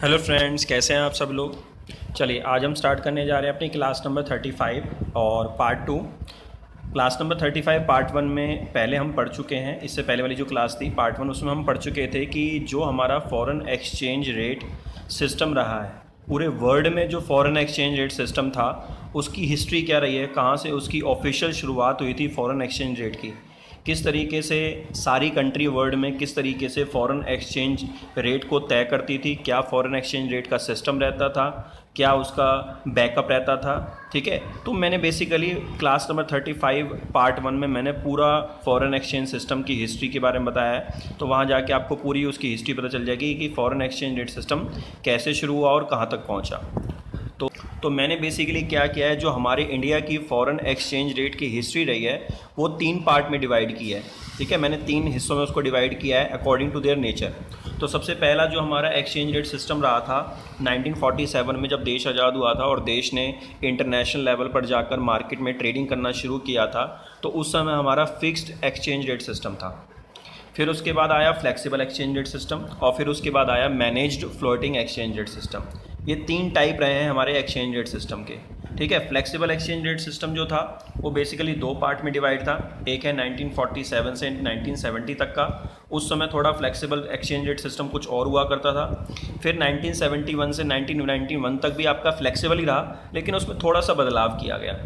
Hello friends, कैसे हैं आप सब लोग। चलिए आज हम स्टार्ट करने जा रहे हैं अपनी क्लास नंबर 35 और पार्ट 2। क्लास नंबर 35 पार्ट 1 में पहले हम पढ़ चुके हैं। इससे पहले वाली जो क्लास थी पार्ट 1, उसमें हम पढ़ चुके थे कि जो हमारा फॉरेन एक्सचेंज रेट सिस्टम रहा है पूरे वर्ल्ड में, जो फॉरेन एक्सचेंज रेट सिस्टम था उसकी हिस्ट्री क्या रही है, कहाँ से उसकी ऑफिशियल शुरुआत हुई थी फॉरेन एक्सचेंज रेट की, किस तरीके से सारी कंट्री वर्ल्ड में किस तरीके से फॉरेन एक्सचेंज रेट को तय करती थी, क्या फॉरेन एक्सचेंज रेट का सिस्टम रहता था, क्या उसका बैकअप रहता था। ठीक है, तो मैंने बेसिकली क्लास नंबर 35 पार्ट 1 में मैंने पूरा फॉरेन एक्सचेंज सिस्टम की हिस्ट्री के बारे में बताया है। तो वहाँ जाके आपको पूरी उसकी हिस्ट्री पता चल जाएगी कि फॉरेन एक्सचेंज रेट सिस्टम कैसे शुरू हुआ और कहाँ तक पहुँचा। तो मैंने बेसिकली क्या किया है, जो हमारे इंडिया की फॉरेन एक्सचेंज रेट की हिस्ट्री रही है वो 3 पार्ट में डिवाइड की है। ठीक है, मैंने 3 हिस्सों में उसको डिवाइड किया है अकॉर्डिंग टू देयर नेचर। तो सबसे पहला जो हमारा एक्सचेंज रेट सिस्टम रहा था 1947 में, जब देश आज़ाद हुआ था और देश ने इंटरनेशनल लेवल पर जाकर मार्केट में ट्रेडिंग करना शुरू किया था, तो उस समय हमारा फिक्स्ड एक्सचेंज रेट सिस्टम था। फिर उसके बाद आया फ्लेक्सिबल एक्सचेंज रेट सिस्टम और फिर उसके बाद आया managed floating exchange rate system. ये 3 टाइप रहे हैं हमारे एक्सचेंज रेट सिस्टम के। ठीक है, फ्लेक्सिबल एक्सचेंज रेट सिस्टम जो था वो बेसिकली 2 पार्ट में डिवाइड था। एक है 1947 से 1970 तक का, उस समय थोड़ा फ्लेक्सिबल एक्सचेंज रेट सिस्टम कुछ और हुआ करता था। फिर 1971 से 1991 तक भी आपका फ्लेक्सिबल ही रहा, लेकिन उसमें थोड़ा सा बदलाव किया गया।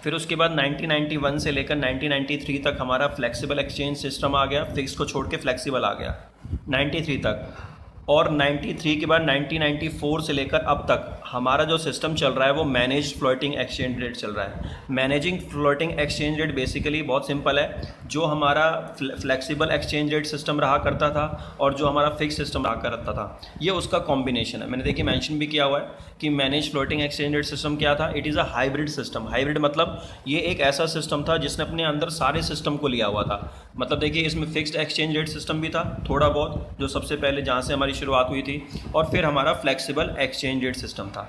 फिर उसके बाद 1991 से लेकर 1993 तक हमारा फ्लेक्सिबल एक्सचेंज सिस्टम आ गया, फिक्स को छोड़ के फ्लेक्सिबल आ गया 93 तक। और 93 के बाद 1994 से लेकर अब तक हमारा जो सिस्टम चल रहा है वो मैनेज फ्लोटिंग एक्सचेंज रेट चल रहा है। Managing floating exchange rate basically बहुत सिंपल है, जो हमारा फ्लेक्सिबल एक्सचेंज रेट सिस्टम रहा करता था और जो हमारा फिक्स सिस्टम रहा करता था, ये उसका कॉम्बिनेशन है। मैंने देखिए मेंशन भी किया हुआ है कि manage floating exchange rate system क्या था। It is a hybrid system. Hybrid मतलब ये एक ऐसा सिस्टम था जिसने अपने अंदर सारे सिस्टम को लिया हुआ था। मतलब देखिए इसमें फिक्स्ड एक्सचेंज रेट सिस्टम भी था थोड़ा बहुत, जो सबसे पहले जहाँ से हमारी शुरुआत हुई थी, और फिर हमारा फ्लेक्सिबल एक्सचेंज रेट सिस्टम था।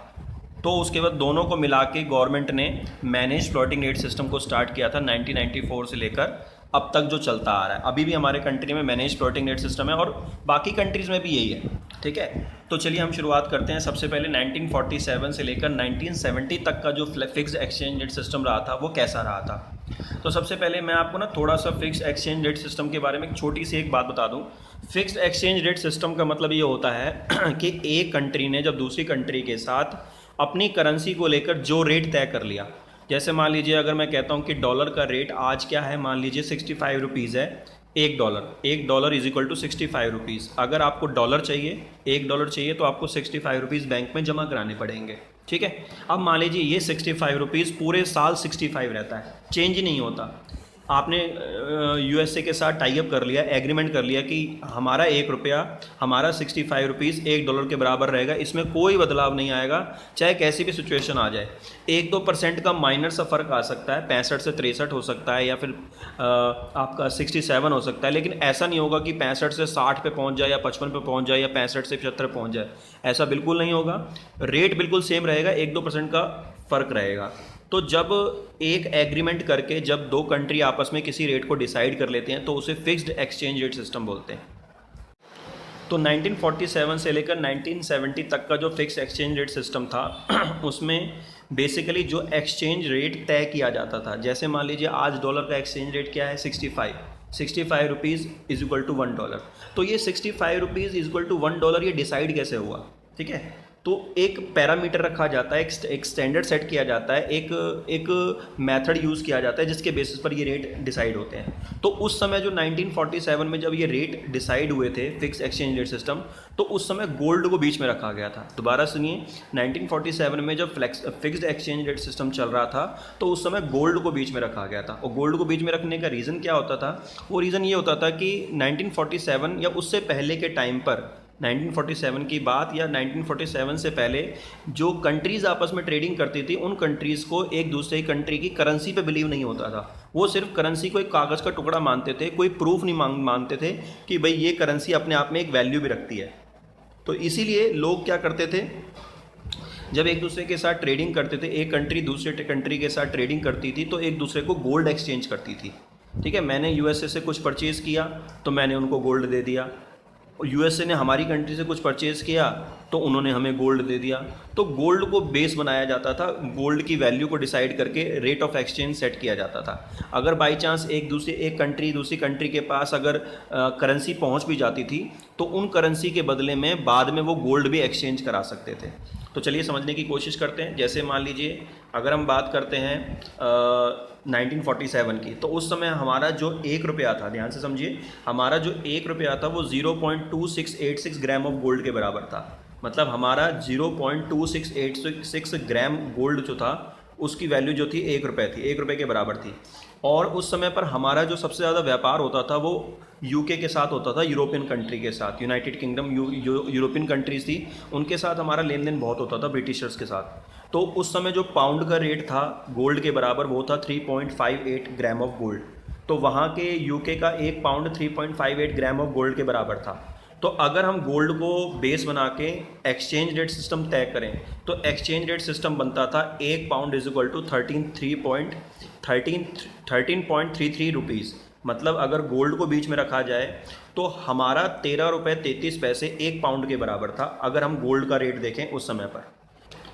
तो उसके बाद दोनों को मिला के गवर्नमेंट ने मैनेज फ्लोटिंग रेट सिस्टम को स्टार्ट किया था 1994 से लेकर अब तक जो चलता आ रहा है। अभी भी हमारे कंट्री में मैनेज फ्लोटिंग रेट सिस्टम है और बाकी कंट्रीज़ में भी यही है। ठीक है, तो चलिए हम शुरुआत करते हैं। सबसे पहले 1947 से लेकर 1970 तक का जो फिक्स्ड एक्सचेंज रेट सिस्टम रहा था वो कैसा रहा था। तो सबसे पहले मैं आपको ना थोड़ा सा फिक्स्ड एक्सचेंज रेट सिस्टम के बारे में एक छोटी सी एक बात बता दूं। फिक्स्ड एक्सचेंज रेट सिस्टम का मतलब ये होता है कि एक कंट्री ने जब दूसरी कंट्री के साथ अपनी करेंसी को लेकर जो रेट तय कर लिया, जैसे मान लीजिए अगर मैं कहता हूँ कि डॉलर का रेट आज क्या है, मान लीजिए 65 रुपीज़ है। $1 इज इक्वल टू 65 रुपीज़। अगर आपको डॉलर चाहिए, $1 चाहिए, तो आपको 65 रुपीज़ बैंक में जमा कराने पड़ेंगे। ठीक है, अब मान लीजिए ये 65 रुपीज़ पूरे साल 65 रहता है, चेंज ही नहीं होता। आपने यूएसए के साथ टाई अप कर लिया, एग्रीमेंट कर लिया कि हमारा ₹1, हमारा 65 रुपीज़ $1 के बराबर रहेगा, इसमें कोई बदलाव नहीं आएगा, चाहे कैसी भी सिचुएशन आ जाए। 1-2% का माइनर सा फ़र्क आ सकता है, 65 से 63 हो सकता है, या फिर आपका 67 हो सकता है, लेकिन ऐसा नहीं होगा कि 65 से 60 पे पहुंच जाए या 55 पे पहुंच जाए या 65 से 75 पहुंच जाए। ऐसा बिल्कुल नहीं होगा, रेट बिल्कुल सेम रहेगा, 1-2% का फ़र्क रहेगा। तो जब एक एग्रीमेंट करके जब 2 कंट्री आपस में किसी रेट को डिसाइड कर लेते हैं तो उसे फिक्स्ड एक्सचेंज रेट सिस्टम बोलते हैं। तो 1947 से लेकर 1970 तक का जो फिक्स एक्सचेंज रेट सिस्टम था उसमें बेसिकली जो एक्सचेंज रेट तय किया जाता था, जैसे मान लीजिए आज डॉलर का एक्सचेंज रेट क्या है, 65 रुपीज़ इज इक्वल टू $1। तो ये 65 रुपीज़ इज इक्वल टू $1 ये डिसाइड कैसे हुआ। ठीक है, तो एक पैरामीटर रखा जाता है, एक स्टैंडर्ड सेट किया जाता है, एक मेथड यूज़ किया जाता है जिसके बेसिस पर ये रेट डिसाइड होते हैं। तो उस समय जो 1947 में जब ये रेट डिसाइड हुए थे फिक्स एक्सचेंज रेट सिस्टम, तो उस समय गोल्ड को बीच में रखा गया था। दोबारा सुनिए, 1947 में जब फिक्स्ड एक्सचेंज रेट सिस्टम चल रहा था तो उस समय गोल्ड को बीच में रखा गया था। और गोल्ड को बीच में रखने का रीज़न क्या होता था, वो रीज़न ये होता था कि 1947 या उससे पहले के टाइम पर, 1947 की बात या 1947 से पहले जो कंट्रीज़ आपस में ट्रेडिंग करती थी, उन कंट्रीज़ को एक दूसरे कंट्री की करेंसी पे बिलीव नहीं होता था। वो सिर्फ करेंसी को एक कागज़ का टुकड़ा मानते थे, कोई प्रूफ नहीं मानते थे कि भाई ये करेंसी अपने आप में एक वैल्यू भी रखती है। तो इसीलिए लोग क्या करते थे, जब एक दूसरे के साथ ट्रेडिंग करते थे, एक कंट्री दूसरे कंट्री के साथ ट्रेडिंग करती थी तो एक दूसरे को गोल्ड एक्सचेंज करती थी। ठीक है, मैंने यूएसए से कुछ परचेज़ किया तो मैंने उनको गोल्ड दे दिया, यूएसए ने हमारी कंट्री से कुछ परचेज़ किया तो उन्होंने हमें गोल्ड दे दिया। तो गोल्ड को बेस बनाया जाता था, गोल्ड की वैल्यू को डिसाइड करके रेट ऑफ एक्सचेंज सेट किया जाता था। अगर बाई चांस एक कंट्री दूसरी कंट्री के पास अगर करेंसी पहुंच भी जाती थी तो उन करेंसी के बदले में बाद में वो गोल्ड भी एक्सचेंज करा सकते थे। तो चलिए समझने की कोशिश करते हैं। जैसे मान लीजिए अगर हम बात करते हैं 1947 की, तो उस समय हमारा जो 1 रुपया था, ध्यान से समझिए, हमारा जो 1 रुपया था वो 0.2686 ग्राम ऑफ गोल्ड के बराबर था। मतलब हमारा 0.2686 ग्राम गोल्ड जो था उसकी वैल्यू जो थी 1 रुपये थी, 1 रुपये के बराबर थी। और उस समय पर हमारा जो सबसे ज़्यादा व्यापार होता था वो यूके के साथ होता था, यूरोपियन कंट्री के साथ, यूनाइटेड किंगडम, यूरोपियन कंट्रीज़ थी, उनके साथ हमारा लेन देन बहुत होता था, ब्रिटिशर्स के साथ। तो उस समय जो पाउंड का रेट था गोल्ड के बराबर वो था 3.58 ग्राम ऑफ गोल्ड। तो वहाँ के यूके का 1 पाउंड 3.58 ग्राम ऑफ गोल्ड के बराबर था। तो अगर हम गोल्ड को बेस बना के एक्सचेंज रेट सिस्टम तय करें तो एक्सचेंज रेट सिस्टम बनता था 1 pound is equal to 13.33 rupees. मतलब अगर गोल्ड को बीच में रखा जाए तो हमारा 13 रुपये 33 पैसे 1 पाउंड के बराबर था अगर हम गोल्ड का रेट देखें उस समय पर।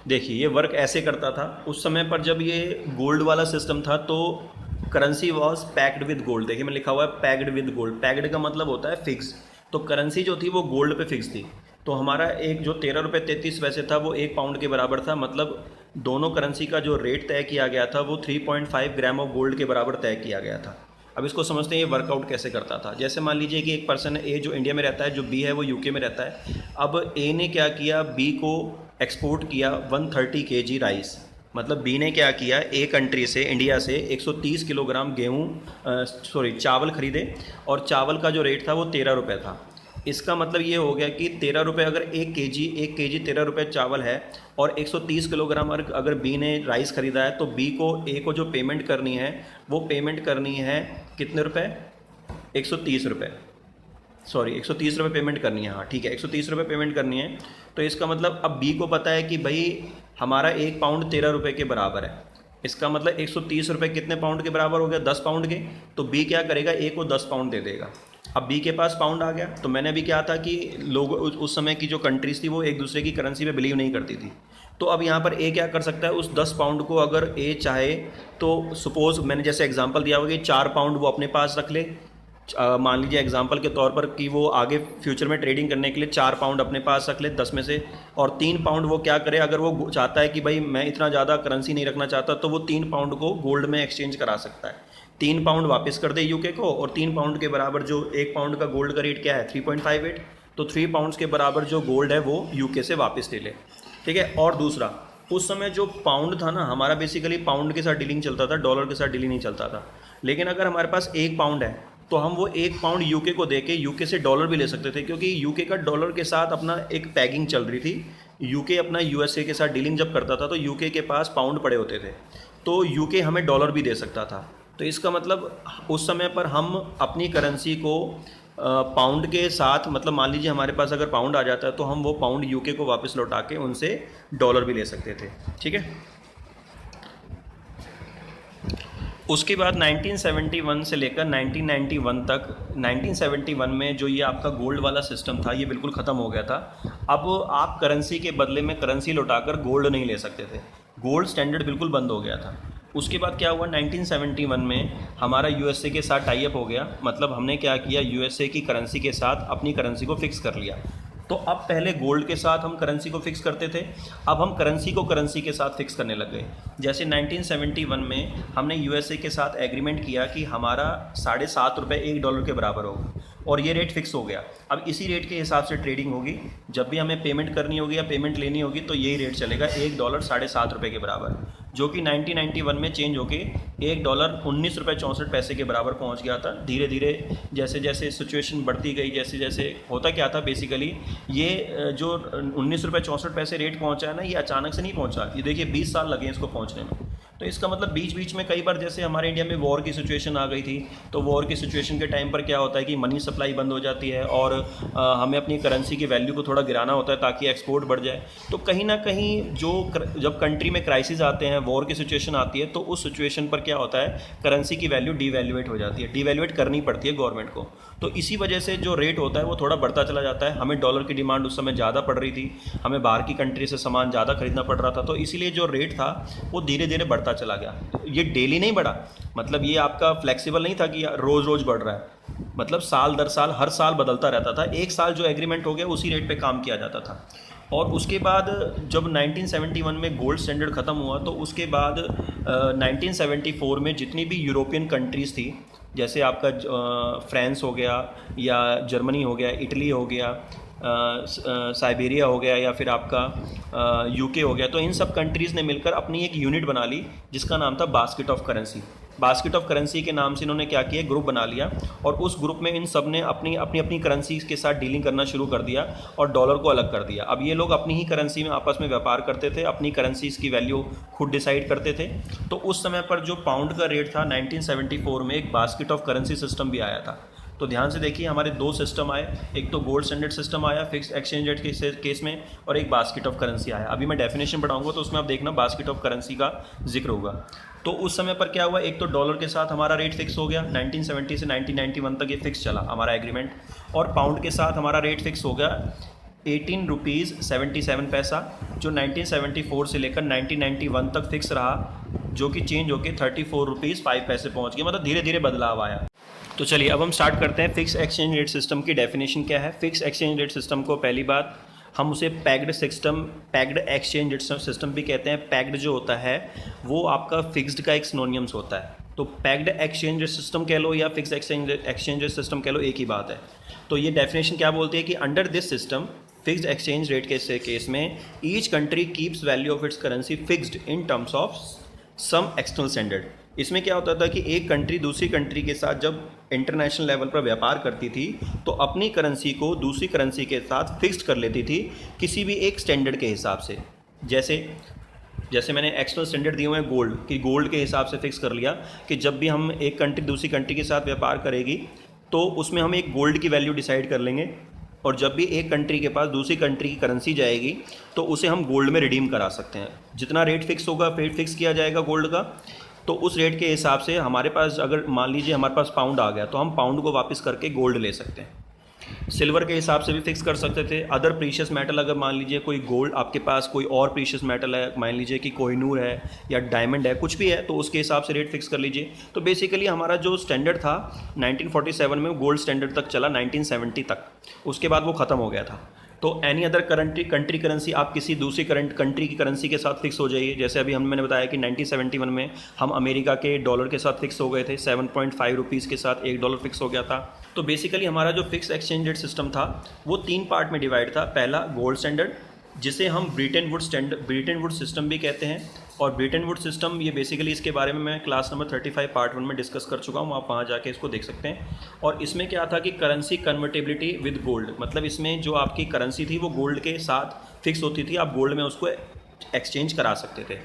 देखिए ये वर्क ऐसे करता था उस समय पर जब ये गोल्ड वाला सिस्टम था तो currency was packed with gold. देखिए मैं लिखा हुआ है पैक्ड विद गोल्ड। पैक्ड का मतलब होता है फिक्स। तो करेंसी जो थी वो गोल्ड पे फिक्स थी। तो हमारा एक जो 13 रुपये 33 पैसे था वो 1 पाउंड के बराबर था। मतलब दोनों करेंसी का जो रेट तय किया गया था वो 3.5 ग्राम ऑफ गोल्ड के बराबर तय किया गया था। अब इसको समझते हैं ये वर्कआउट कैसे करता था। जैसे मान लीजिए कि एक पर्सन ए जो इंडिया में रहता है, जो बी है वो यूके में रहता है। अब ए ने क्या किया, बी को एक्सपोर्ट किया 130 kg राइस। मतलब बी ने क्या किया, ए कंट्री से, इंडिया से 130 किलोग्राम चावल खरीदे और चावल का जो रेट था वो 13 रुपये था। इसका मतलब ये हो गया कि 13 रुपये अगर 1 केजी 13 रुपये चावल है और 130 किलोग्राम अगर बी ने राइस खरीदा है तो बी को ए को जो पेमेंट करनी है वो पेमेंट करनी है कितने रुपए, 130 रुपये, 130 रुपये पेमेंट करनी है। हाँ ठीक है, 130 रुपये पेमेंट करनी है। तो इसका मतलब अब बी को पता है कि भाई हमारा 1 पाउंड 13 रुपये के बराबर है। इसका मतलब 130 रुपये कितने पाउंड के बराबर हो गया, 10 पाउंड के। तो बी क्या करेगा, ए को 10 पाउंड दे देगा। अब बी के पास पाउंड आ गया। तो मैंने अभी क्या था कि लोग उस समय की जो कंट्रीज़ थी वो एक दूसरे की करेंसी पे बिलीव नहीं करती थी। तो अब यहाँ पर ए क्या कर सकता है, उस 10 पाउंड को अगर ए चाहे तो सपोज़ मैंने जैसे एग्जांपल दिया होगा कि 4 पाउंड वो अपने पास रख ले। मान लीजिए एग्जांपल के तौर पर कि वो आगे फ्यूचर में ट्रेडिंग करने के लिए 4 पाउंड अपने पास रख ले 10 में से, और 3 पाउंड वो क्या करे, अगर वो चाहता है कि भाई मैं इतना ज़्यादा करेंसी नहीं रखना चाहता तो वो 3 पाउंड को गोल्ड में एक्सचेंज करा सकता है। 3 पाउंड वापस कर दे यूके को और 3 पाउंड के बराबर जो 1 पाउंड का गोल्ड का रेट क्या है 3.58, तो 3 पाउंड्स के बराबर जो गोल्ड है वो यूके से वापस ले ले। ठीक है। और दूसरा, उस समय जो पाउंड था ना, हमारा बेसिकली पाउंड के साथ डीलिंग चलता था, डॉलर के साथ डीलिंग नहीं चलता था। लेकिन अगर हमारे पास 1 पाउंड है तो हम वो 1 पाउंड यूके को दे के यूके से डॉलर भी ले सकते थे, क्योंकि यूके का डॉलर के साथ अपना एक पैगिंग चल रही थी। यूके अपना यूएसए के साथ डीलिंग जब करता था तो यूके के पास पाउंड पड़े होते थे, तो यूके हमें डॉलर भी दे सकता था। तो इसका मतलब उस समय पर हम अपनी करेंसी को पाउंड के साथ, मतलब मान लीजिए हमारे पास अगर पाउंड आ जाता है तो हम वो पाउंड यूके को वापस लौटा के उनसे डॉलर भी ले सकते थे। ठीक है। उसके बाद 1971 से लेकर 1991 तक, 1971 में जो ये आपका गोल्ड वाला सिस्टम था ये बिल्कुल ख़त्म हो गया था। अब आप करेंसी के बदले में करेंसी लौटाकर गोल्ड नहीं ले सकते थे, गोल्ड स्टैंडर्ड बिल्कुल बंद हो गया था। उसके बाद क्या हुआ, 1971 में हमारा यूएसए के साथ टाई अप हो गया। मतलब हमने क्या किया, यूएसए की करेंसी के साथ अपनी करेंसी को फिक्स कर लिया। तो अब पहले गोल्ड के साथ हम करेंसी को फिक्स करते थे, अब हम करेंसी को करेंसी के साथ फिक्स करने लग गए। जैसे 1971 में हमने यूएसए के साथ एग्रीमेंट किया कि हमारा 7.5 रुपये $1 के बराबर होगा और ये रेट फिक्स हो गया। अब इसी रेट के हिसाब से ट्रेडिंग होगी, जब भी हमें पेमेंट करनी होगी या पेमेंट लेनी होगी तो यही रेट चलेगा, $1 7.5 रुपये के बराबर, जो कि 1991 में चेंज होके $1 19 रुपये 64 पैसे के बराबर पहुंच गया था। धीरे धीरे जैसे जैसे सिचुएशन बढ़ती गई, जैसे जैसे होता क्या था बेसिकली, ये जो 19 रुपये 64 पैसे रेट पहुंचा है ना, ये अचानक से नहीं पहुंचा। ये देखिए 20 साल लगे इसको पहुंचने में। तो इसका मतलब बीच बीच में कई बार जैसे हमारे इंडिया में वॉर की सिचुएशन आ गई थी, तो वॉर की सिचुएशन के टाइम पर क्या होता है कि मनी सप्लाई बंद हो जाती है और हमें अपनी करेंसी की वैल्यू को थोड़ा गिराना होता है ताकि एक्सपोर्ट बढ़ जाए। तो कहीं ना कहीं जब कंट्री में क्राइसिस आते हैं, वॉर की सिचुएशन आती है, तो उस सिचुएशन पर क्या होता है, करेंसी की वैल्यू डीवैल्यूएट हो जाती है, डीवैल्यूएट करनी पड़ती है गवर्नमेंट को। तो इसी वजह से जो रेट होता है वो थोड़ा बढ़ता चला जाता है। हमें डॉलर की डिमांड उस समय ज़्यादा पड़ रही थी, हमें बाहर की कंट्री से सामान ज़्यादा खरीदना पड़ रहा था, तो इसीलिए जो रेट था वो धीरे धीरे बढ़ता चला गया। ये डेली नहीं बढ़ा, मतलब ये आपका फ्लेक्सिबल नहीं था कि रोज़ रोज़ बढ़ रहा है, मतलब साल दर साल हर साल बदलता रहता था। एक साल जो एग्रीमेंट हो गया उसी रेट पे काम किया जाता था। और उसके बाद जब 1971 में गोल्ड स्टैंडर्ड ख़त्म हुआ तो उसके बाद 1974 में जितनी भी यूरोपियन कंट्रीज़ थी, जैसे आपका फ्रांस हो गया या जर्मनी हो गया, इटली हो गया, साइबेरिया हो गया, या फिर आपका यूके हो गया, तो इन सब कंट्रीज़ ने मिलकर अपनी एक यूनिट बना ली जिसका नाम था basket of currency. Basket of currency के नाम से इन्होंने क्या किया, ग्रुप बना लिया, और उस ग्रुप में इन सब ने अपनी अपनी अपनी करेंसी के साथ डीलिंग करना शुरू कर दिया और डॉलर को अलग कर दिया। अब ये लोग अपनी ही करेंसी में आपस में व्यापार करते थे, अपनी करेंसीज़ की वैल्यू खुद डिसाइड करते थे। तो उस समय पर जो पाउंड का रेट था 1974 में एक बास्केट ऑफ करेंसी सिस्टम भी आया था। तो ध्यान से देखिए, हमारे दो सिस्टम आए, एक तो गोल्ड स्टैंडर्ड सिस्टम आया फिक्स एक्सचेंज रेट के केस में, और एक बास्केट ऑफ करेंसी आया। अभी मैं डेफिनेशन पढ़ाऊंगा तो उसमें आप देखना बास्केट ऑफ करेंसी का जिक्र होगा। तो उस समय पर क्या हुआ, एक तो डॉलर के साथ हमारा रेट फिक्स हो गया, 1970 से 1991 तक ये फिक्स चला हमारा एग्रीमेंट, और पाउंड के साथ हमारा रेट फिक्स हो गया 18 रुपीज़ 77 पैसा, जो 1974 से लेकर 1991 तक फिक्स रहा, जो कि चेंज होकर 34 रुपीज़ 5 पैसे पहुँच गया, मतलब धीरे धीरे बदलाव आया। तो चलिए अब हम स्टार्ट करते हैं। फिक्स एक्सचेंज रेट सिस्टम की डेफिनेशन क्या है। फिक्स एक्सचेंज रेट सिस्टम को पहली बात हम उसे packed system, packed exchange rate system भी कहते हैं। पैक्ड जो होता है वो आपका फिक्स्ड का एक सिनोनिम्स होता है, तो पैक्ड एक्सचेंज रेट सिस्टम कह लो या फिक्स एक्सचेंज रेट सिस्टम कह लो, एक ही बात है। तो ये डेफिनेशन क्या बोलती है कि under this system fixed exchange rate के केस में each country keeps value of its currency fixed in terms of some external standard. इसमें क्या होता था कि एक कंट्री दूसरी कंट्री के साथ जब इंटरनेशनल लेवल पर व्यापार करती थी तो अपनी करेंसी को दूसरी करेंसी के साथ फिक्स्ड कर लेती थी किसी भी एक स्टैंडर्ड के हिसाब से। जैसे मैंने एक्सटर्नल स्टैंडर्ड दिए हुए हैं गोल्ड, कि गोल्ड के हिसाब से फिक्स कर लिया कि जब भी हम एक कंट्री दूसरी कंट्री के साथ व्यापार करेगी तो उसमें हम एक गोल्ड की वैल्यू डिसाइड कर लेंगे, और जब भी एक कंट्री के पास दूसरी कंट्री की करेंसी जाएगी तो उसे हम गोल्ड में रिडीम करा सकते हैं। जितना रेट फिक्स होगा, रेट फिक्स किया जाएगा गोल्ड का, तो उस रेट के हिसाब से हमारे पास, अगर मान लीजिए हमारे पास पाउंड आ गया तो हम पाउंड को वापस करके गोल्ड ले सकते हैं। सिल्वर के हिसाब से भी फिक्स कर सकते थे। अदर प्रीशियस मेटल, अगर मान लीजिए कोई गोल्ड आपके पास कोई और प्रीशियस मेटल है, मान लीजिए कि कोहिनूर है या डायमंड है, कुछ भी है, तो उसके हिसाब से रेट फिक्स कर लीजिए। तो बेसिकली हमारा जो स्टैंडर्ड था 1947 में गोल्ड स्टैंडर्ड तक चला 1970 तक, उसके बाद वो ख़त्म हो गया था। तो एनी अदर कंट्री करेंसी आप किसी दूसरी कंट्री की करेंसी के साथ फिक्स हो जाइए। जैसे अभी मैंने बताया कि 1971 में हम अमेरिका के डॉलर के साथ फिक्स हो गए थे, 7.5 रुपीज़ के साथ $1 फिक्स हो गया था। तो बेसिकली हमारा जो फिक्स एक्सचेंज रेट सिस्टम था वो 3 पार्ट में डिवाइड था। पहला गोल्ड स्टैंडर्ड, जिसे हम ब्रिटेन वुड सिस्टम भी कहते हैं, और ब्रिटेन वुड सिस्टम ये बेसिकली, इसके बारे में मैं क्लास नंबर 35 पार्ट 1 में डिस्कस कर चुका हूँ, आप वहाँ जाके इसको देख सकते हैं। और इसमें क्या था कि करेंसी कन्वर्टेबिलिटी विद गोल्ड, मतलब इसमें जो आपकी करेंसी थी वो गोल्ड के साथ फिक्स होती थी, आप गोल्ड में उसको एक्सचेंज करा सकते थे।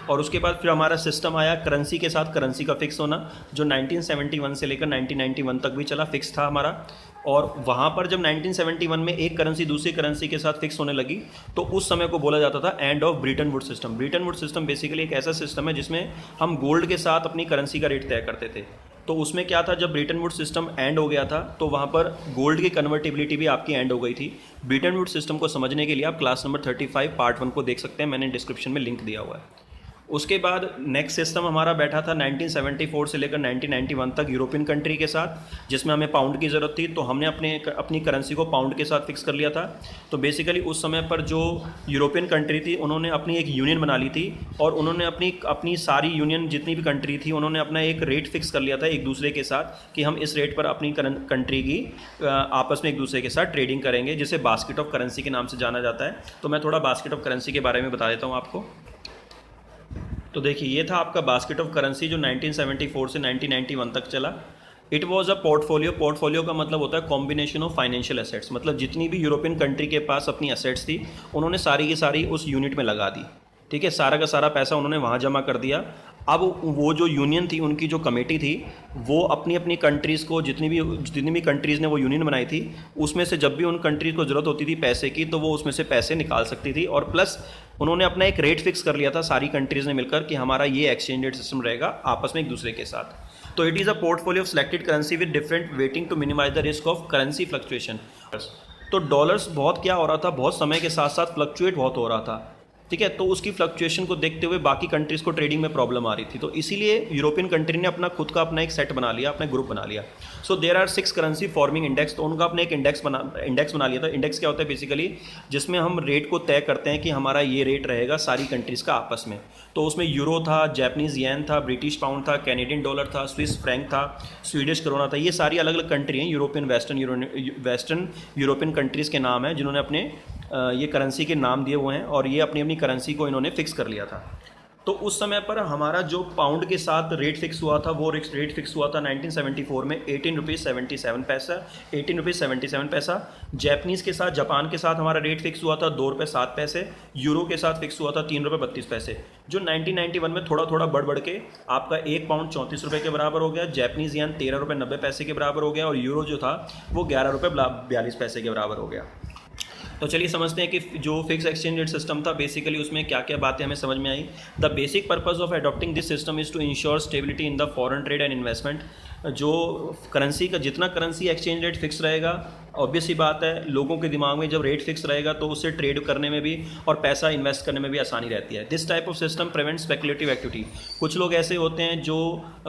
और उसके बाद फिर हमारा सिस्टम आया करेंसी के साथ करेंसी का फिक्स होना, जो 1971 से लेकर 1991 तक भी चला, फिक्स था हमारा। और वहाँ पर जब 1971 में एक करेंसी दूसरी करेंसी के साथ फिक्स होने लगी तो उस समय को बोला जाता था end of Britain would system. Britain would system basically एक ऐसा सिस्टम है जिसमें हम गोल्ड के साथ अपनी करेंसी का रेट तय करते थे। तो उसमें क्या था, जब ब्रिटेन वुड सिस्टम एंड हो गया था तो वहाँ पर गोल्ड की कन्वर्टेबिलिटी भी आपकी एंड हो गई थी। ब्रिटेन वुड सिस्टम को समझने के लिए आप क्लास नंबर 35 पार्ट 1 को देख सकते हैं, मैंने डिस्क्रिप्शन में लिंक दिया हुआ है। उसके बाद नेक्स्ट सिस्टम हमारा बैठा था 1974 से लेकर 1991 तक यूरोपियन कंट्री के साथ, जिसमें हमें पाउंड की ज़रूरत थी, तो हमने अपनी करेंसी को पाउंड के साथ फिक्स कर लिया था। तो बेसिकली उस समय पर जो यूरोपियन कंट्री थी उन्होंने अपनी एक यूनियन बना ली थी, और उन्होंने अपनी सारी यूनियन जितनी भी कंट्री थी उन्होंने अपना एक रेट फिक्स कर लिया था एक दूसरे के साथ कि हम इस रेट पर अपनी कंट्री की आपस में एक दूसरे के साथ ट्रेडिंग करेंगे, जिसे बास्केट ऑफ करेंसी के नाम से जाना जाता है। तो मैं थोड़ा बास्केट ऑफ करेंसी के बारे में बता देता हूँ आपको। तो देखिए, ये था आपका बास्केट ऑफ करेंसी जो 1974 से 1991 तक चला। It was a portfolio. Portfolio का मतलब होता है कॉम्बिनेशन ऑफ फाइनेंशियल एसेट्स, मतलब जितनी भी यूरोपियन कंट्री के पास अपनी एसेट्स थी उन्होंने सारी की सारी उस यूनिट में लगा दी। ठीक है, सारा का सारा पैसा उन्होंने वहाँ जमा कर दिया। अब वो जो यूनियन थी, उनकी जो कमेटी थी, वो अपनी अपनी कंट्रीज़ को, जितनी भी कंट्रीज़ ने वो यूनियन बनाई थी, उसमें से जब भी उन कंट्रीज़ को ज़रूरत होती थी पैसे की तो वो उसमें से पैसे निकाल सकती थी। और प्लस उन्होंने अपना एक रेट फिक्स कर लिया था सारी कंट्रीज़ ने मिलकर कि हमारा ये एक्सचेंज रेट सिस्टम रहेगा आपस में एक दूसरे के साथ। तो it is a portfolio of selected currency with different weighting to minimize the risk of currency fluctuation. तो डॉलर्स बहुत क्या हो रहा था, बहुत समय के साथ साथ फ्लक्चुएट बहुत हो रहा था, ठीक है। तो उसकी फ्लक्चुएशन को देखते हुए बाकी कंट्रीज़ को ट्रेडिंग में प्रॉब्लम आ रही थी, तो इसीलिए यूरोपियन कंट्री ने अपना खुद का अपना एक सेट बना लिया, अपना ग्रुप बना लिया। So there are 6 currency forming index, तो उनका अपने एक इंडेक्स बना लिया था। इंडेक्स क्या होता है बेसिकली, जिसमें हम रेट को तय करते हैं कि हमारा ये रेट रहेगा सारी कंट्रीज़ का आपस में। तो उसमें यूरो था, जैपनीज़ येन था, ब्रिटिश पाउंड था, कैनेडियन डॉलर था, स्विस फ्रैंक था, स्वीडिश करोना था। ये सारी अलग अलग कंट्री हैं, यूरोपियन वेस्टर्न यूरोपियन कंट्रीज़ के नाम हैं जिन्होंने अपने ये करेंसी के नाम दिए हुए हैं, और ये अपनी अपनी करेंसी को इन्होंने फिक्स कर लिया था। तो उस समय पर हमारा जो पाउंड के साथ रेट फिक्स हुआ था, वो रेट फिक्स हुआ था 1974 में 18 रुपीज़ 77 पैसा, 18 रुपीज़ 77 पैसा। जैपनीज़ के साथ, जापान के साथ हमारा रेट फिक्स हुआ था 2 रुपये 7 पैसे। यूरो के साथ फिक्स हुआ था 3 रुपये 32 पैसे। जो 1991 में थोड़ा थोड़ा बढ़ के आपका 1 पाउंड 34 रुपये के बराबर हो गया, जैपनीज़ येन 13 रुपये 90 पैसे के बराबर हो गया, और यूरो जो था वो 11 रुपये 42 पैसे के बराबर हो गया। तो चलिए समझते हैं कि जो फिक्स एक्सचेंज रेट सिस्टम था बेसिकली उसमें क्या क्या बातें हमें समझ में आई। The basic purpose of adopting this system is to ensure stability in the foreign trade and investment. जो करेंसी का जितना करेंसी एक्सचेंज रेट फिक्स रहेगा, ऑब्वियस ही बात है, लोगों के दिमाग में जब रेट फिक्स रहेगा तो उससे ट्रेड करने में भी और पैसा इन्वेस्ट करने में भी आसानी रहती है। This type of system prevent speculative activity. कुछ लोग ऐसे होते हैं जो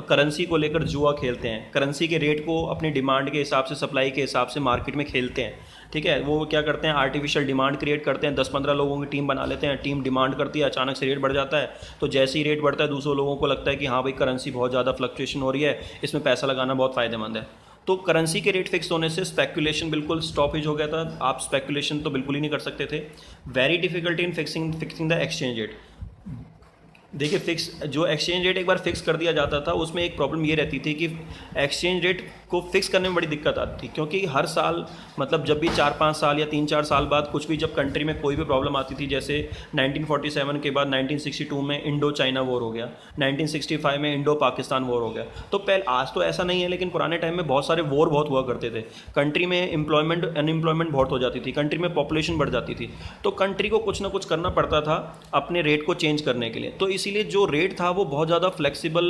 करेंसी को लेकर जुआ खेलते हैं, करेंसी के रेट को अपनी डिमांड के हिसाब से, सप्लाई के हिसाब से मार्केट में खेलते हैं, ठीक है। वो क्या करते हैं, आर्टिफिशियल डिमांड क्रिएट करते हैं, 10-15 लोगों की टीम बना लेते हैं, टीम डिमांड करती है, अचानक से रेट बढ़ जाता है, तो जैसे ही रेट बढ़ता है दूसरों लोगों को लगता है कि हाँ भाई करेंसी बहुत ज़्यादा फ्लक्चुएशन हो रही है, इसमें पैसा लगाना बहुत फ़ायदेमंद है। तो करेंसी के रेट फिक्स होने से स्पेकुलेशन बिल्कुल स्टॉपेज हो गया था, आप स्पेकुलेशन तो बिल्कुल ही नहीं कर सकते थे। Very difficulty in fixing the exchange rate. देखिए फिक्स जो एक्सचेंज रेट एक बार फिक्स कर दिया जाता था उसमें एक प्रॉब्लम ये रहती थी कि एक्सचेंज रेट को फिक्स करने में बड़ी दिक्कत आती थी, क्योंकि हर साल मतलब जब भी 4-5 साल या 3-4 साल बाद कुछ भी जब कंट्री में कोई भी प्रॉब्लम आती थी, जैसे 1947 के बाद 1962 में इंडो चाइना वॉर हो गया, 1965 में इंडो पाकिस्तान वॉर हो गया। तो पहले, आज तो ऐसा नहीं है, लेकिन पुराने टाइम में बहुत सारे वॉर बहुत हुआ करते थे, कंट्री में अनएम्प्लॉयमेंट बहुत हो जाती थी, कंट्री में पॉपुलेशन बढ़ जाती थी, तो कंट्री को कुछ ना कुछ करना पड़ता था अपने रेट को चेंज करने के लिए। तो इसीलिए जो रेट था वो बहुत ज़्यादा फ्लेक्सिबल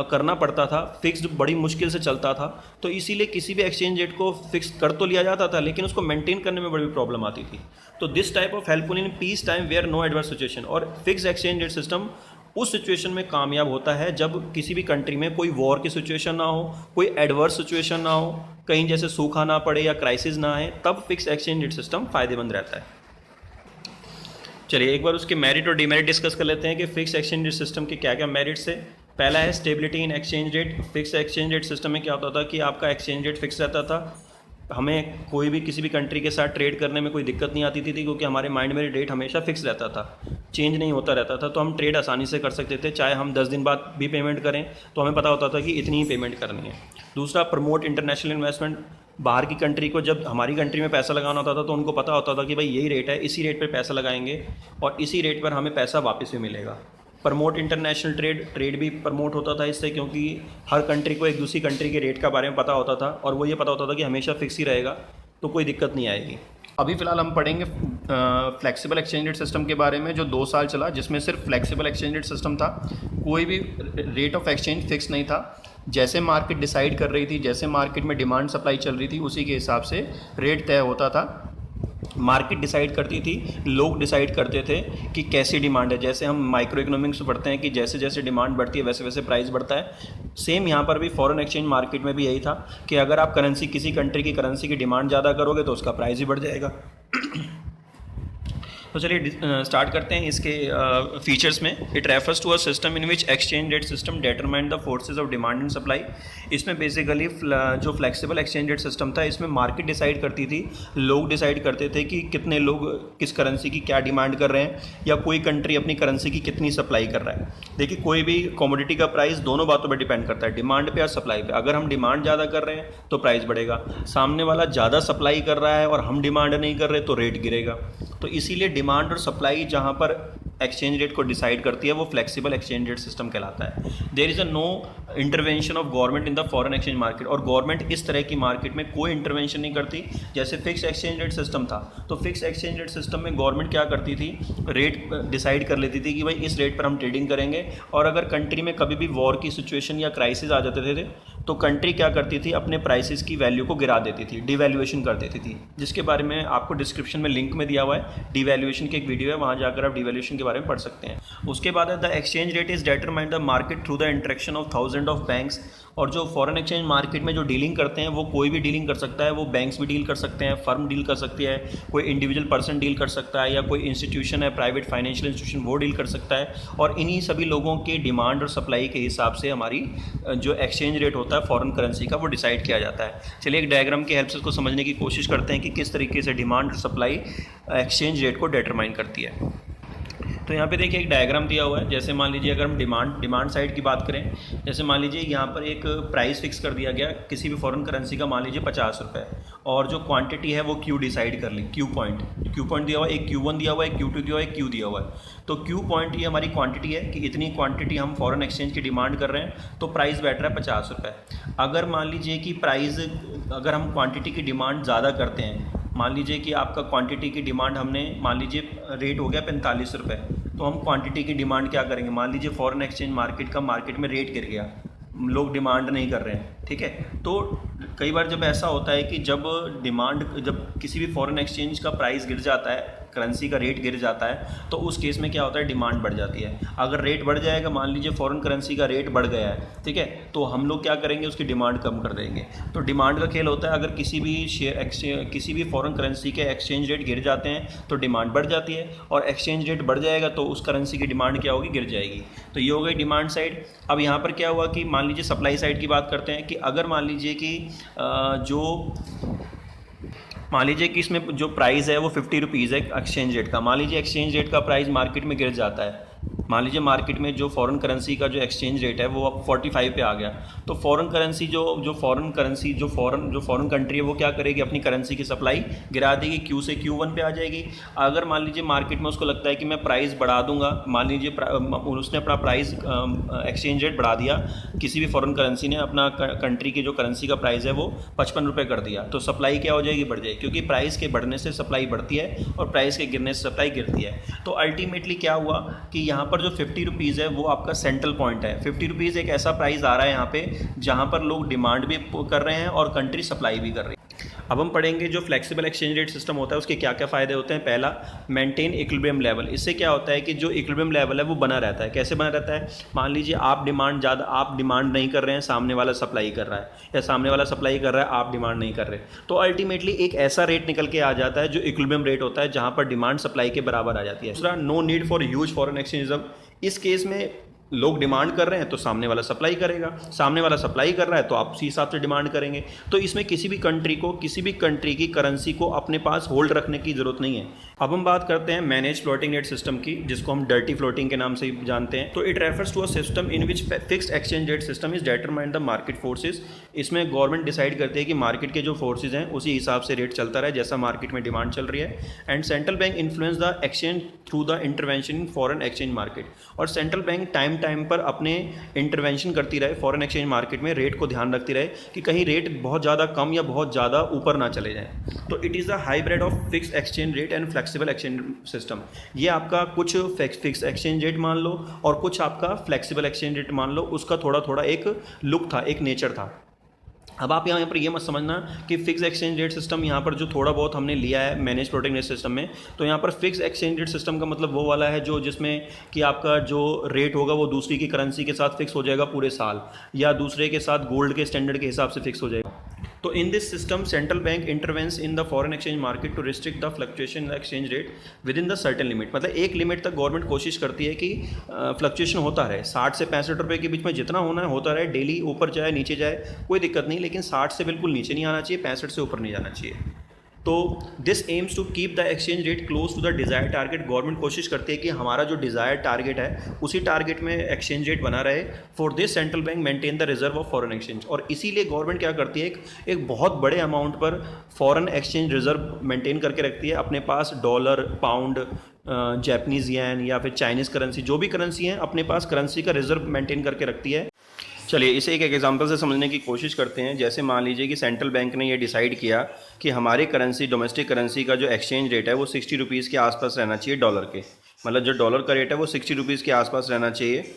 करना पड़ता था, फिक्स्ड बड़ी मुश्किल से चलता था। तो इसीलिए किसी भी एक्सचेंज रेट को फिक्स कर तो लिया जाता था, लेकिन उसको मेंटेन करने में बड़ी प्रॉब्लम आती थी। तो this type of helpful in peace time where no adverse situation. और फिक्स एक्सचेंज रेट सिस्टम उस सिचुएशन में कामयाब होता है जब किसी भी कंट्री में कोई वॉर की सिचुएशन ना हो, कोई एडवर्स सिचुएशन ना हो, कहीं जैसे सूखा ना पड़े या क्राइसिस ना आए, तब फिक्स एक्सचेंज रेट सिस्टम फ़ायदेमंद रहता है। चलिए एक बार उसके मेरिट और डिमेरिट डिस्कस कर लेते हैं कि फिक्स एक्सचेंज रेट सिस्टम के क्या क्या मेरिट्स है। पहला है stability in exchange rate. Fix exchange rate system में क्या होता था कि आपका एक्सचेंज रेट फिक्स रहता था, हमें कोई भी किसी भी कंट्री के साथ ट्रेड करने में कोई दिक्कत नहीं आती थी, क्योंकि हमारे माइंड में रेट हमेशा फिक्स रहता था, चेंज नहीं होता रहता था, तो हम ट्रेड आसानी से कर सकते थे। चाहे हम 10 दिन बाद भी पेमेंट करें तो हमें पता होता था कि इतनी ही पेमेंट करनी है। दूसरा, प्रमोट इंटरनेशनल इन्वेस्टमेंट। बाहर की कंट्री को जब हमारी कंट्री में पैसा लगाना होता था तो उनको पता होता था कि भाई यही रेट है, इसी रेट पर पैसा लगाएंगे और इसी रेट पर हमें पैसा वापस भी मिलेगा। प्रमोट इंटरनेशनल ट्रेड भी प्रमोट होता था इससे, क्योंकि हर कंट्री को एक दूसरी कंट्री के रेट का बारे में पता होता था और वो ये पता होता था कि हमेशा फिक्स ही रहेगा, तो कोई दिक्कत नहीं आएगी। अभी फ़िलहाल हम पढ़ेंगे फ्लेक्सिबल एक्सचेंज रेट सिस्टम के बारे में, जो 2 साल चला, जिसमें सिर्फ फ्लेक्सिबल एक्सचेंज रेट सिस्टम था, कोई भी रेट ऑफ एक्सचेंज फिक्स नहीं था। जैसे मार्केट डिसाइड कर रही थी, जैसे मार्केट में डिमांड सप्लाई चल रही थी, उसी के हिसाब से रेट तय होता था। मार्केट डिसाइड करती थी, लोग डिसाइड करते थे कि कैसी डिमांड है। जैसे हम माइक्रो इकोनॉमिक्स में पढ़ते हैं कि जैसे जैसे डिमांड बढ़ती है वैसे वैसे प्राइस बढ़ता है, सेम यहाँ पर भी फॉरेन एक्सचेंज मार्केट में भी यही था कि अगर आप करेंसी, किसी कंट्री की करेंसी की डिमांड ज़्यादा करोगे तो उसका प्राइस ही बढ़ जाएगा। तो चलिए स्टार्ट करते हैं इसके फीचर्स में। It refers to a system in which exchange rate system determine the forces of demand and supply. इसमें बेसिकली जो फ्लेक्सिबल एक्सचेंज रेट सिस्टम था, इसमें मार्केट डिसाइड करती थी, लोग डिसाइड करते थे कि कितने लोग किस करेंसी की क्या डिमांड कर रहे हैं, या कोई कंट्री अपनी करेंसी की कितनी सप्लाई कर रहा है। देखिए कोई भी कमोडिटी का प्राइस दोनों बातों पर डिपेंड करता है, डिमांड पे और सप्लाई पे। अगर हम डिमांड ज़्यादा कर रहे हैं तो प्राइस बढ़ेगा, सामने वाला ज़्यादा सप्लाई कर रहा है और हम डिमांड नहीं कर रहे तो रेट गिरेगा। तो इसीलिए डिमांड और सप्लाई जहाँ पर एक्सचेंज रेट को डिसाइड करती है वो फ्लेक्सिबल एक्सचेंज रेट सिस्टम कहलाता है। There is a no intervention of government in the foreign exchange market, और गवर्नमेंट इस तरह की मार्केट में कोई इंटरवेंशन नहीं करती। जैसे फिक्स एक्सचेंज रेट सिस्टम था, तो फिक्स एक्सचेंज रेट सिस्टम में गवर्नमेंट क्या करती थी, रेट डिसाइड कर लेती थी कि भाई इस रेट पर हम ट्रेडिंग करेंगे, और अगर कंट्री में कभी भी वॉर की सिचुएशन या क्राइसिस आ जाते थे तो कंट्री क्या करती थी, अपने प्राइसेस की वैल्यू को गिरा देती थी, डिवैल्यूएशन कर देती थी, जिसके बारे में आपको डिस्क्रिप्शन में लिंक में दिया हुआ है, डिवैल्यूएशन की एक वीडियो है, वहाँ जाकर आप डिवैल्यूएशन के बारे में पढ़ सकते हैं। उसके बाद है the exchange rate is determined the market through the interaction of thousand of banks. और जो फॉरेन एक्सचेंज मार्केट में जो डीलिंग करते हैं वो कोई भी डीलिंग कर सकता है, वो बैंक्स भी डील कर सकते हैं, फर्म डील कर सकती है, कोई इंडिविजुअल पर्सन डील कर सकता है, या कोई इंस्टीट्यूशन है, प्राइवेट फाइनेंशियल इंस्टीट्यूशन, वो डील कर सकता है। और इन्हीं सभी लोगों के डिमांड और सप्लाई के हिसाब से हमारी जो एक्सचेंज रेट होता है फॉरेन करेंसी का, वो डिसाइड किया जाता है। चलिए एक डायग्राम की हेल्प से इसको समझने की कोशिश करते हैं कि किस तरीके से डिमांड और सप्लाई एक्सचेंज रेट को डिटरमाइन करती है। तो यहाँ पे देखिए एक डायग्राम दिया हुआ है। जैसे मान लीजिए अगर हम डिमांड साइड की बात करें, जैसे मान लीजिए यहाँ पर एक प्राइस फिक्स कर दिया गया किसी भी फॉरेन करेंसी का, मान लीजिए 50 रुपये, और जो क्वांटिटी है वो क्यू डिसाइड कर ली, क्यू पॉइंट दिया हुआ है, एक Q1 दिया हुआ है, Q2 दिया हुआ है, Q दिया हुआ है। तो क्यू पॉइंट ये हमारी क्वांटिटी है कि इतनी क्वांटिटी हम फॉरेन एक्सचेंज की डिमांड कर रहे हैं, तो प्राइस बैठ रहा है 50 रुपये। अगर मान लीजिए कि अगर हम क्वान्टिटी की डिमांड ज़्यादा करते हैं, मान लीजिए कि आपका क्वांटिटी की डिमांड हमने, मान लीजिए रेट हो गया 45 रुपये, तो हम क्वांटिटी की डिमांड क्या करेंगे, मान लीजिए फॉरेन एक्सचेंज मार्केट में रेट गिर गया, लोग डिमांड नहीं कर रहे हैं, ठीक है। तो कई बार जब ऐसा होता है कि जब किसी भी फॉरेन एक्सचेंज का प्राइस गिर जाता है, करेंसी का रेट गिर जाता है, तो उस केस में क्या होता है, डिमांड बढ़ जाती है। अगर रेट बढ़ जाएगा, मान लीजिए फॉरेन करेंसी का रेट बढ़ गया है, ठीक है, तो हम लोग क्या करेंगे, उसकी डिमांड कम कर देंगे। तो डिमांड का खेल होता है। अगर किसी भी फॉरेन करेंसी के एक्सचेंज रेट गिर जाते हैं तो डिमांड बढ़ जाती है, और एक्सचेंज रेट बढ़ जाएगा तो उस करेंसी की डिमांड क्या होगी, गिर जाएगी। तो ये हो गई डिमांड साइड। अब यहाँ पर क्या हुआ कि मान लीजिए सप्लाई साइड की बात करते हैं कि अगर मान लीजिए कि इसमें जो प्राइस है वो 50 रुपीज़ है एक्सचेंज रेट का। मान लीजिए एक्सचेंज रेट का प्राइस मार्केट में गिर जाता है, मान लीजिए मार्केट में जो फॉरेन करेंसी का जो एक्सचेंज रेट है वो अब 45 पे आ गया, तो फॉरेन करेंसी जो फॉरेन कंट्री है वो क्या करेगी, अपनी करेंसी की सप्लाई गिरा देगी, Q से Q1 पे आ जाएगी। अगर मान लीजिए मार्केट में उसको लगता है कि मैं प्राइस बढ़ा दूंगा, मान लीजिए उसने अपना प्राइस एक्सचेंज रेट बढ़ा दिया, किसी भी फॉरेन करेंसी ने अपना कंट्री की जो करेंसी का प्राइस है वो 55 रुपये कर दिया, तो सप्लाई क्या हो जाएगी, बढ़ जाएगी, क्योंकि प्राइस के बढ़ने से सप्लाई बढ़ती है और प्राइस के गिरने से सप्लाई गिरती है। तो अल्टीमेटली क्या हुआ कि यहाँ पर जो 50 रुपीज़ है वो आपका सेंट्रल पॉइंट है। 50 रुपीज़ एक ऐसा प्राइस आ रहा है यहाँ पे जहाँ पर लोग डिमांड भी कर रहे हैं और कंट्री सप्लाई भी कर रही है। अब हम पढ़ेंगे जो फ्लेक्सिबल एक्सचेंज रेट सिस्टम होता है उसके क्या क्या फ़ायदे होते हैं। पहला, मेंटेन इक्विलिब्रियम लेवल। इससे क्या होता है कि जो इक्विलिब्रियम लेवल है वो बना रहता है। कैसे बना रहता है, मान लीजिए आप डिमांड नहीं कर रहे हैं, सामने वाला सप्लाई कर रहा है, या सामने वाला सप्लाई कर रहा है, आप डिमांड नहीं कर रहे, तो अल्टीमेटली एक ऐसा रेट निकल के आ जाता है जो इक्विलिब्रियम रेट होता है, जहाँ पर डिमांड सप्लाई के बराबर आ जाती है। दूसरा, no need for huge foreign exchange. इस केस में लोग डिमांड कर रहे हैं तो सामने वाला सप्लाई करेगा, सामने वाला सप्लाई कर रहा है तो आप उसी हिसाब से डिमांड करेंगे। तो इसमें किसी भी कंट्री की करेंसी को अपने पास होल्ड रखने की ज़रूरत नहीं है। अब हम बात करते हैं मैनेज फ्लोटिंग रेट सिस्टम की, जिसको हम डर्टी फ्लोटिंग के नाम से जानते हैं। तो it refers to a system in which fixed exchange rate system is determined the market forces. इसमें गवर्नमेंट डिसाइड करती है कि मार्केट के जो फोर्सेज हैं उसी हिसाब से रेट चलता रहे जैसा मार्केट में डिमांड चल रही है। And central bank influence the exchange through the intervention in foreign exchange market. और सेंट्रल बैंक टाइम पर अपने इंटरवेंशन करती रहे फॉरेन एक्सचेंज मार्केट में, रेट को ध्यान रखती रहे कि कहीं रेट बहुत ज़्यादा कम या बहुत ज़्यादा ऊपर ना चले जाएं। तो it is the hybrid of fix exchange rate and flexible exchange system. ये आपका कुछ फिक्स एक्सचेंज रेट मान लो और कुछ आपका फ्लेक्सिबल एक्सचेंज रेट मान लो, उसका थोड़ा एक लुक था, एक नेचर था। अब आप यहाँ पर ये मत समझना कि फिक्स एक्सचेंज रेट सिस्टम यहाँ पर जो थोड़ा बहुत हमने लिया है मैनेज फ्लोटिंग रेट सिस्टम में, तो यहाँ पर फिक्स एक्सचेंज रेट सिस्टम का मतलब वो वाला है जिसमें कि आपका जो रेट होगा वो दूसरी की करेंसी के साथ फिक्स हो जाएगा पूरे साल, या दूसरे के साथ गोल्ड के स्टैंडर्ड के हिसाब से फिक्स हो जाएगा। तो in this system central bank intervenes in the foreign exchange market to restrict the fluctuation in the exchange rate within the certain limit. मतलब एक लिमिट तक गवर्नमेंट कोशिश करती है कि फ्लक्चुएशन होता रहे, 60 से 65 रुपये के बीच में जितना होना है होता रहे, डेली ऊपर जाए नीचे जाए कोई दिक्कत नहीं, लेकिन 60 से बिल्कुल नीचे नहीं आना चाहिए, 65 से ऊपर नहीं जाना चाहिए। तो this aims to keep the exchange rate close to the desire target. Government कोशिश करती है कि हमारा जो डिज़ायर टारगेट है उसी टारगेट में एक्सचेंज रेट बना रहे। For this central bank maintain the reserve of foreign exchange. और इसीलिए गवर्नमेंट क्या करती है, एक बहुत बड़े अमाउंट पर फॉरेन एक्सचेंज रिजर्व मेंटेन करके रखती है अपने पास। डॉलर, पाउंड, जापानीज़ येन या फिर चाइनीज़ करेंसी, जो भी करेंसी है अपने पास करेंसी का रिजर्व मेंटेन करके रखती है। चलिए इसे एक एग्जांपल से समझने की कोशिश करते हैं। जैसे मान लीजिए कि सेंट्रल बैंक ने ये डिसाइड किया कि हमारी करेंसी, डोमेस्टिक करेंसी का जो एक्सचेंज रेट है वो 60 रुपीज़ के आसपास रहना चाहिए डॉलर के, मतलब जो डॉलर का रेट है वो 60 रुपीज़ के आसपास रहना चाहिए।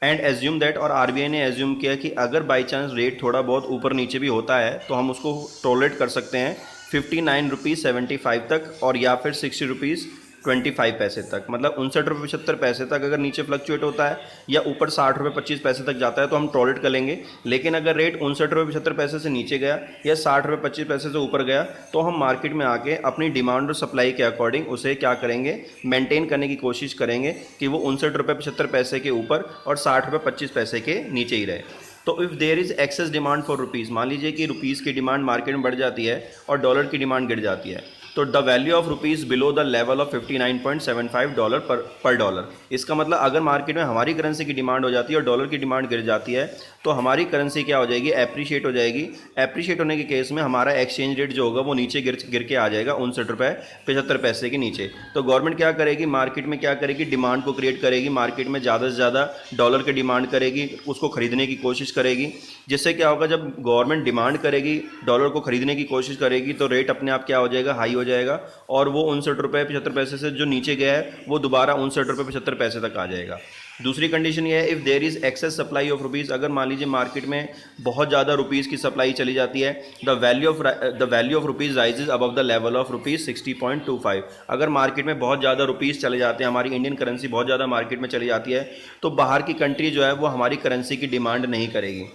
एंड एज्यूम दैट, और आरबीआई ने एज्यूम किया कि अगर बाई चांस रेट थोड़ा बहुत ऊपर नीचे भी होता है तो हम उसको टॉलरेट कर सकते हैं 59 रुपीज़ 75 तक, और या फिर 60 रुपीज़ 25 पैसे तक, मतलब 59 रुपये 75 पैसे तक अगर नीचे फ्लक्चुएट होता है या ऊपर 60 रुपये 25 पैसे तक जाता है तो हम टॉलरेट कर लेंगे। लेकिन अगर रेट 59 रुपये 75 पैसे से नीचे गया या 60 रुपये 25 पैसे से ऊपर गया तो हम मार्केट में आके अपनी डिमांड और सप्लाई के अकॉर्डिंग उसे क्या करेंगे, मेंटेन करने की कोशिश करेंगे कि वो 59 रुपये 75 पैसे के ऊपर और 60 रुपये 25 पैसे के नीचे ही रहे। तो if there is excess demand for rupees, मान लीजिए कि रुपीज़ की डिमांड मार्केट में बढ़ जाती है और डॉलर की डिमांड गिर जाती है, तो the value of rupees below the level of 59.75 dollar पर डॉलर। इसका मतलब अगर मार्केट में हमारी करेंसी की डिमांड हो जाती है और डॉलर की डिमांड गिर जाती है तो हमारी करेंसी क्या हो जाएगी, एप्रिशिएट हो जाएगी। एप्रिशिएट होने के केस में हमारा एक्सचेंज रेट जो होगा वो नीचे गिर के आ जाएगा 59 रुपये 75 पैसे के नीचे। तो गवर्नमेंट क्या करेगी, मार्केट में क्या करेगी, डिमांड को क्रिएट करेगी, मार्केट में ज़्यादा से ज़्यादा डॉलर की डिमांड करेगी, उसको खरीदने की कोशिश करेगी। जिससे क्या होगा, जब गवर्नमेंट डिमांड करेगी, डॉलर को खरीदने की कोशिश करेगी तो रेट अपने आप क्या हो जाएगा, हाई हो जाएगा, और वो 59 रुपये 75 पैसे से जो नीचे गया है वो दोबारा 59 रुपये 75 पैसे तक आ जाएगा। दूसरी कंडीशन ये है, if there is excess supply of rupees, अगर मान लीजिए मार्केट में बहुत ज़्यादा रुपीज़ की सप्लाई चली जाती है, the value of rupees rises above the level of rupees 60.25। अगर मार्केट में बहुत ज़्यादा रुपीज़ चले जाते हैं, हमारी इंडियन करेंसी बहुत ज़्यादा मार्केट में चली जाती है, तो बाहर की कंट्री जो है वो हमारी करेंसी की डिमांड नहीं करेगी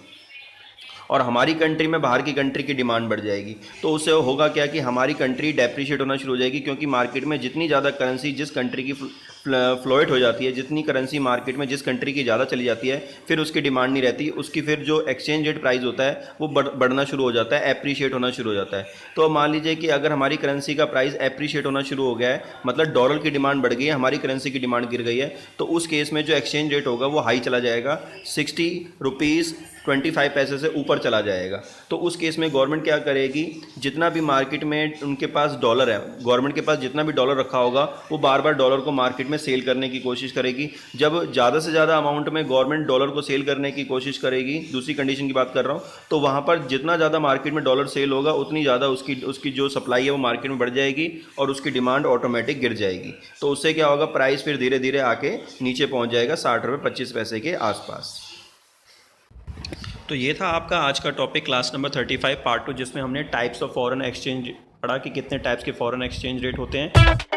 और हमारी कंट्री में बाहर की कंट्री की डिमांड बढ़ जाएगी। तो उससे होगा क्या कि हमारी कंट्री डेप्रिशिएट होना शुरू हो जाएगी, क्योंकि मार्केट में जितनी ज़्यादा करेंसी जिस कंट्री की फ्लोएट हो जाती है, जितनी करेंसी मार्केट में जिस कंट्री की ज़्यादा चली जाती है, फिर उसकी डिमांड नहीं रहती, उसकी फिर जो एक्सचेंज रेट प्राइस होता है वो बढ़ना शुरू हो जाता है, एप्रिशिएट होना शुरू हो जाता है। तो मान लीजिए कि अगर हमारी करेंसी का प्राइस एप्रिशिएट होना शुरू हो गया है, मतलब डॉलर की डिमांड बढ़ गई है, हमारी करेंसी की डिमांड गिर गई है, तो उस केस में जो एक्सचेंज रेट होगा वो हाई चला जाएगा, 60 रुपीज़ 25 पैसे से ऊपर चला जाएगा। तो उस केस में गवर्नमेंट क्या करेगी, जितना भी मार्केट में उनके पास डॉलर है, गवर्नमेंट के पास जितना भी डॉलर रखा होगा वो बार बार डॉलर को मार्केट में सेल करने की कोशिश करेगी। जब ज़्यादा से ज़्यादा अमाउंट में गवर्नमेंट डॉलर को सेल करने की कोशिश करेगी, दूसरी कंडीशन की बात कर रहा हूँ, तो वहाँ पर जितना ज़्यादा मार्केट में डॉलर सेल होगा उतनी ज़्यादा उसकी जो सप्लाई है वो मार्केट में बढ़ जाएगी और उसकी डिमांड ऑटोमेटिक गिर जाएगी। तो उससे क्या होगा, प्राइस फिर धीरे धीरे आके नीचे पहुँच जाएगा 60 रुपये 25 पैसे के आसपास। तो ये था आपका आज का टॉपिक क्लास नंबर 35 पार्ट 2, जिसमें हमने टाइप्स ऑफ फॉरेन एक्सचेंज पढ़ा कि कितने टाइप्स के फॉरेन एक्सचेंज रेट होते हैं।